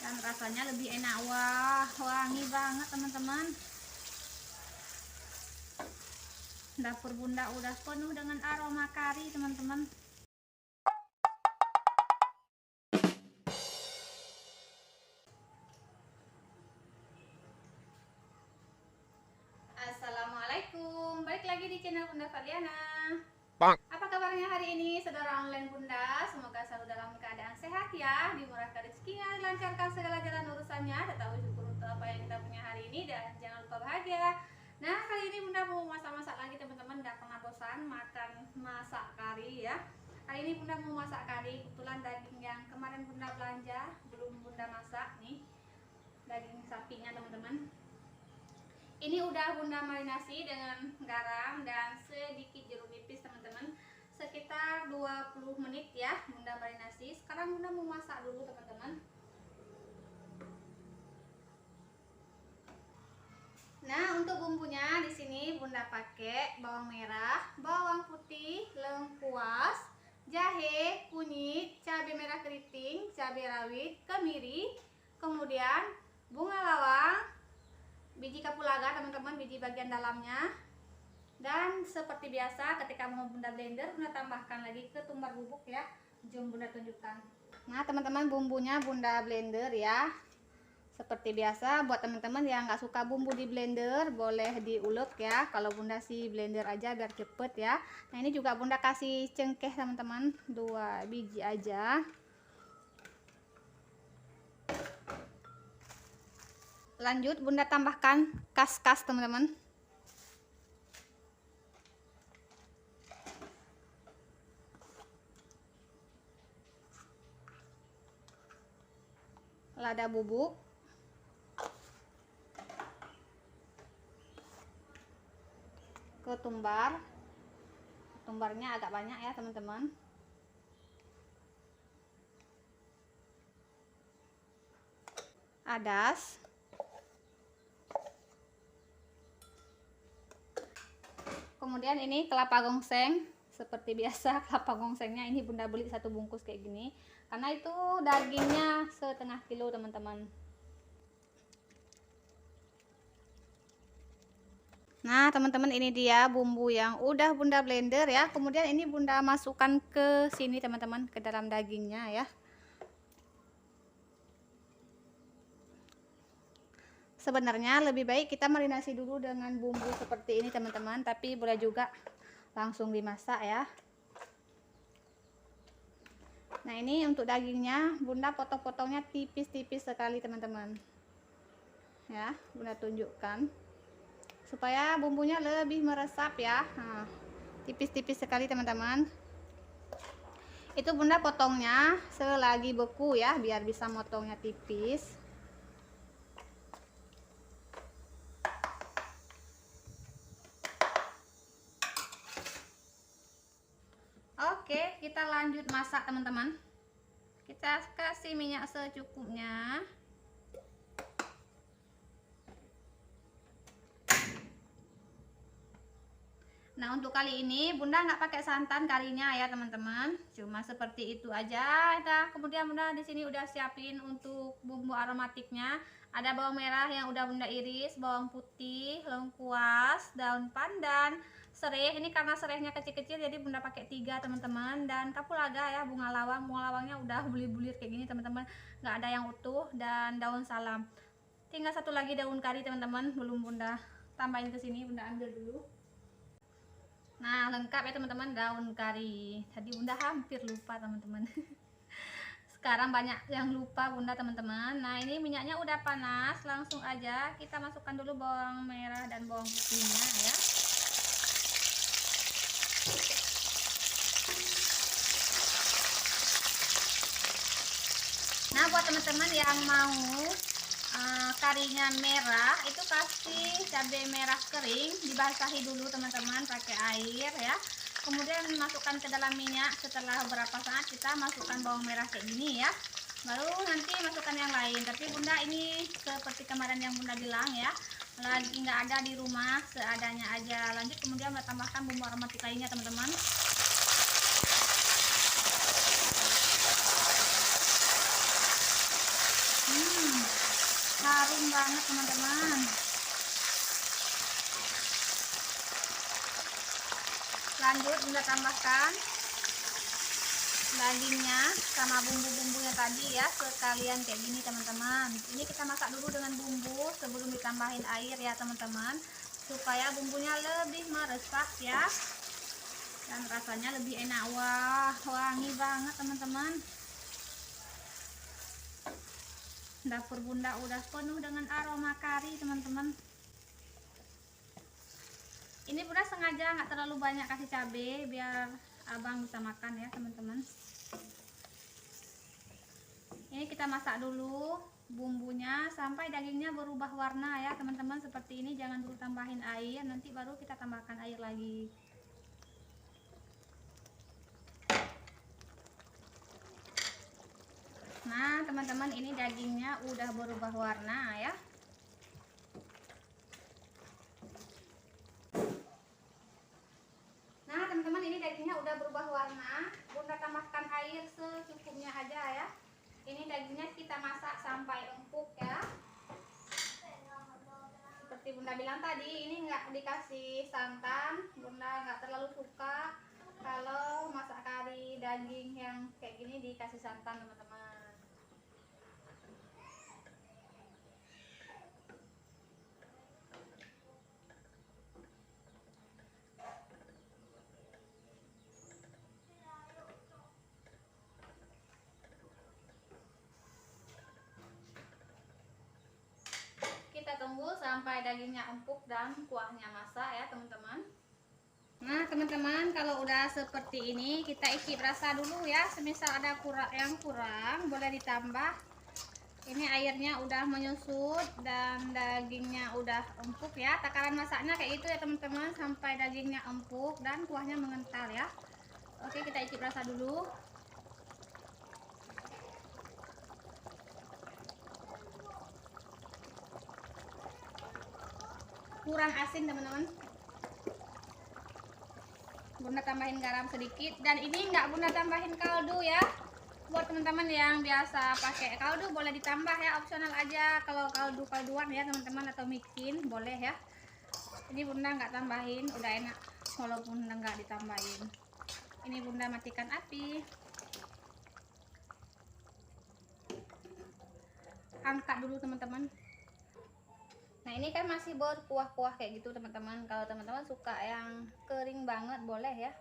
dan rasanya lebih enak. Wah, wangi banget teman-teman. Dapur bunda udah penuh dengan aroma kari teman-teman. Assalamualaikum, balik lagi di channel Bunda Valiana. Apa kabarnya hari ini saudara online Bunda? Semoga selalu dalam keadaan sehat ya, dimurahkan rezekinya, dilancarkan segala jalan urusannya, tetap bersyukur untuk apa yang kita punya hari ini, dan jangan lupa bahagia. Nah, kali ini Bunda mau masak-masak lagi teman-teman, gak pernah bosan makan masak kari ya. Hari ini Bunda mau masak kari, kebetulan daging yang kemarin Bunda belanja belum Bunda masak nih, daging sapinya teman-teman. Ini udah Bunda marinasi dengan garam dan sedikit jeruk nipis teman-teman, sekitar 20 menit ya Bunda marinasi. Sekarang Bunda mau masak dulu teman-teman. Nah, untuk bumbunya di sini Bunda pakai bawang merah, bawang putih, lengkuas, jahe, kunyit, cabai merah keriting, cabai rawit, kemiri, kemudian bunga lawang, biji kapulaga teman-teman, biji bagian dalamnya. Dan seperti biasa ketika mau Bunda blender, Bunda tambahkan lagi ketumbar bubuk ya. Jom Bunda tunjukkan. Nah teman-teman, bumbunya Bunda blender ya. Seperti biasa, buat teman-teman yang nggak suka bumbu di blender, boleh diulek ya. Kalau Bunda sih blender aja biar cepet ya. Nah ini juga Bunda kasih cengkeh teman-teman, 2 biji aja. Lanjut Bunda tambahkan kas-kas teman-teman. Lada bubuk, ketumbar. Ketumbarnya agak banyak ya teman-teman. Adas, kemudian ini kelapa gongseng. Seperti biasa kelapa gongsengnya ini Bunda beli 1 bungkus kayak gini, karena itu dagingnya setengah kilo teman-teman. Nah teman-teman, ini dia bumbu yang udah Bunda blender ya. Kemudian ini Bunda masukkan ke sini teman-teman, ke dalam dagingnya ya. Sebenarnya lebih baik kita marinasi dulu dengan bumbu seperti ini teman-teman, tapi boleh juga langsung dimasak ya. Nah ini untuk dagingnya Bunda potong-potongnya tipis-tipis sekali teman-teman ya. Bunda tunjukkan supaya bumbunya lebih meresap ya. Nah, tipis-tipis sekali teman-teman. Itu Bunda potongnya selagi beku ya, biar bisa motongnya tipis. Oke, kita lanjut masak teman-teman. Kita kasih minyak secukupnya. Nah untuk kali ini Bunda nggak pakai santan karinya ya teman-teman, cuma seperti itu aja. Nah, kemudian Bunda di sini udah siapin untuk bumbu aromatiknya. Ada bawang merah yang udah Bunda iris, bawang putih, lengkuas, daun pandan, serai. Ini karena serainya kecil-kecil jadi Bunda pakai 3 teman-teman. Dan kapulaga ya, bunga lawang. Bunga lawangnya udah bulir-bulir kayak gini teman-teman, nggak ada yang utuh. Dan daun salam. Tinggal 1 lagi daun kari teman-teman, belum Bunda tambahin ke sini. Bunda ambil dulu. Nah lengkap ya teman-teman, daun kari. Tadi Bunda hampir lupa teman-teman. Sekarang banyak yang lupa Bunda teman-teman. Nah ini minyaknya udah panas, langsung aja kita masukkan dulu bawang merah dan bawang putihnya ya. Nah buat teman-teman yang mau karinya merah, itu kasih cabai merah kering, dibasahi dulu teman-teman pakai air ya. Kemudian masukkan ke dalam minyak. Setelah beberapa saat kita masukkan bawang merah kayak gini ya, baru nanti masukkan yang lain. Tapi Bunda ini seperti kemarin yang Bunda bilang ya, lagi nggak ada di rumah, seadanya aja. Lanjut kemudian Bunda tambahkan bumbu aromatik lainnya teman-teman. harum banget teman-teman. Lanjut Bunda tambahkan dagingnya sama bumbu-bumbunya tadi ya, sekalian kayak gini teman-teman. Ini kita masak dulu dengan bumbu sebelum ditambahin air ya teman-teman, supaya bumbunya lebih meresap ya, dan rasanya lebih enak. Wah, wangi banget teman-teman. Dapur Bunda udah penuh dengan aroma kari teman-teman. Ini Bunda sengaja nggak terlalu banyak kasih cabai biar abang bisa makan ya teman-teman. Ini kita masak dulu bumbunya sampai dagingnya berubah warna ya teman-teman, seperti ini. Jangan dulu tambahin air, nanti baru kita tambahkan air lagi. Nah teman-teman, ini dagingnya udah berubah warna ya. Nah teman-teman, ini dagingnya udah berubah warna. Bunda tambahkan air secukupnya aja ya. Ini dagingnya kita masak sampai empuk ya. Seperti Bunda bilang tadi, ini nggak dikasih santan. Bunda nggak terlalu suka kalau masak kari daging yang kayak gini dikasih santan teman-teman. Kita tunggu sampai dagingnya empuk dan kuahnya masak ya teman-teman. Nah teman-teman, kalau udah seperti ini kita icip rasa dulu ya. Semisal ada yang kurang boleh ditambah. Ini airnya udah menyusut dan dagingnya udah empuk ya. Takaran masaknya kayak itu ya teman-teman, sampai dagingnya empuk dan kuahnya mengental ya. Oke, kita icip rasa dulu. Kurang asin teman-teman. Bunda tambahin garam sedikit, dan ini nggak Bunda tambahin kaldu ya. Buat teman-teman yang biasa pakai kaldu boleh ditambah ya, opsional aja. Kalau kalduan ya teman-teman, atau micin boleh ya. Ini Bunda nggak tambahin, udah enak walaupun nggak ditambahin. Ini Bunda matikan api, angkat dulu teman-teman. Nah ini kan masih berkuah-kuah kayak gitu teman-teman. Kalau teman-teman suka yang kering banget boleh ya,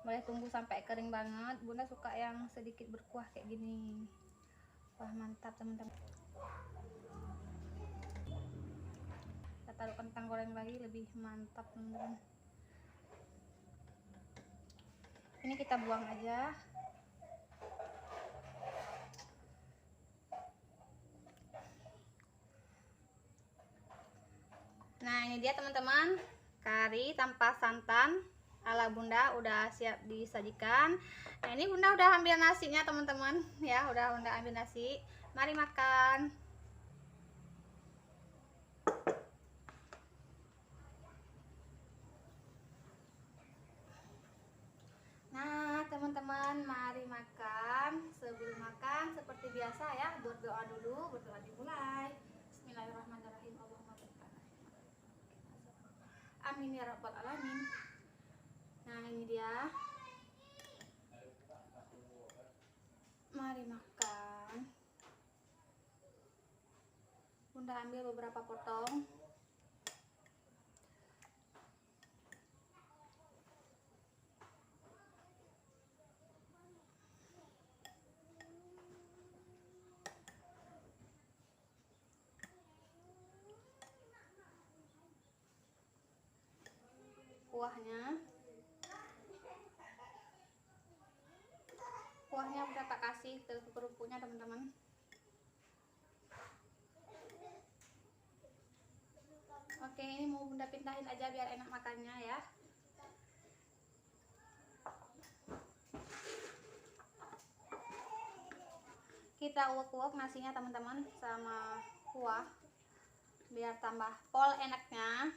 boleh tunggu sampai kering banget. Bunda suka yang sedikit berkuah kayak gini. Wah mantap teman-teman. Kita taruh kentang goreng lagi, lebih mantap teman-teman. Ini kita buang aja. Nah ini dia teman-teman, kari tanpa santan ala Bunda udah siap disajikan. Nah ini Bunda udah ambil nasinya teman-teman ya, udah Bunda ambil nasi. Mari makan. Nah teman-teman, mari makan. Sebelum makan seperti biasa ya, berdoa dulu. Berdoa dimulai. Bismillahirrahmanirrahim. Allahumma barik. Amin ya rabbal alamin. Nah ini dia, mari makan. Bunda ambil beberapa potong. Kuahnya udah tak kasih ke kerupuknya teman-teman. Oke, ini mau Bunda pindahin aja biar enak makannya ya. Kita uak-uak nasinya teman-teman sama kuah biar tambah pol enaknya.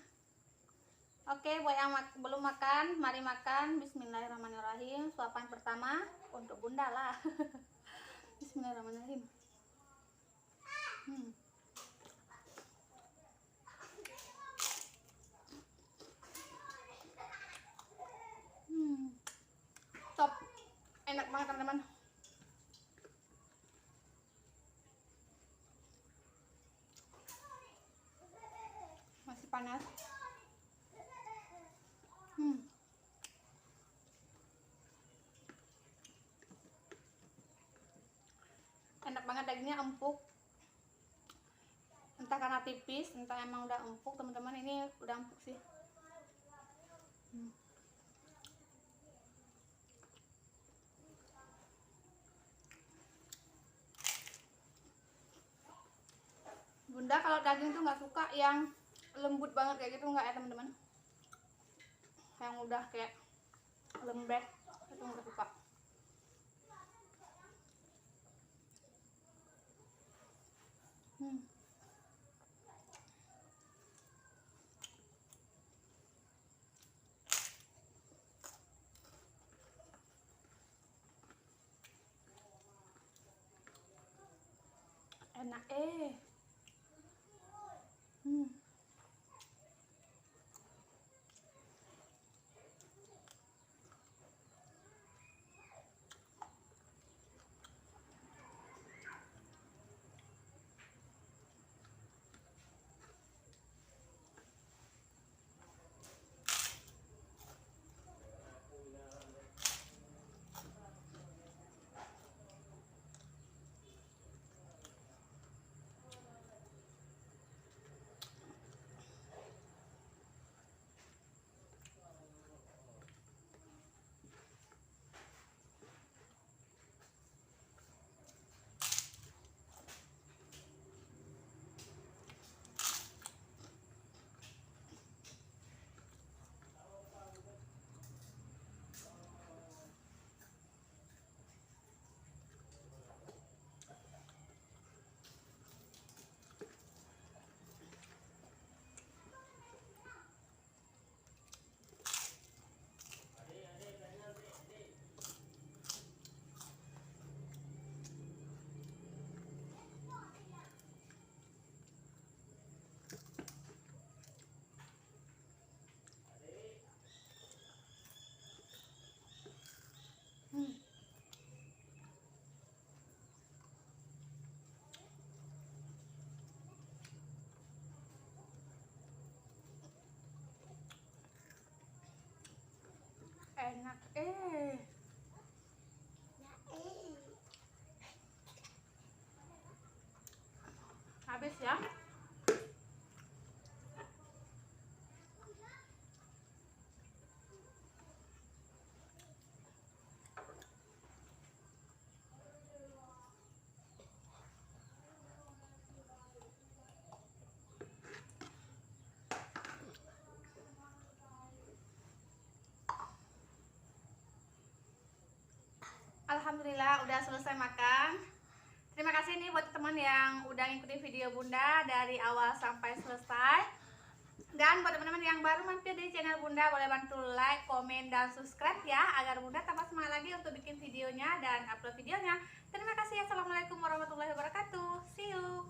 Oke, buat yang belum makan, mari makan. Bismillahirrahmanirrahim. Suapan pertama untuk Bunda lah. Bismillahirrahmanirrahim. panas. Enak banget, dagingnya empuk. Entah karena tipis, entah emang udah empuk teman-teman. Ini udah empuk sih. Bunda kalau daging tuh nggak suka yang lembut banget kayak gitu, nggak ya teman-teman. Yang udah kayak lembek itu nggak suka. Enak enak habis ya. Alhamdulillah udah selesai makan. Terima kasih nih buat teman yang udah ngikutin video Bunda dari awal sampai selesai. Dan buat teman-teman yang baru mampir di channel Bunda, boleh bantu like, komen, dan subscribe ya, agar Bunda tambah semangat lagi untuk bikin videonya dan upload videonya. Terima kasih. Assalamualaikum warahmatullahi wabarakatuh. See you.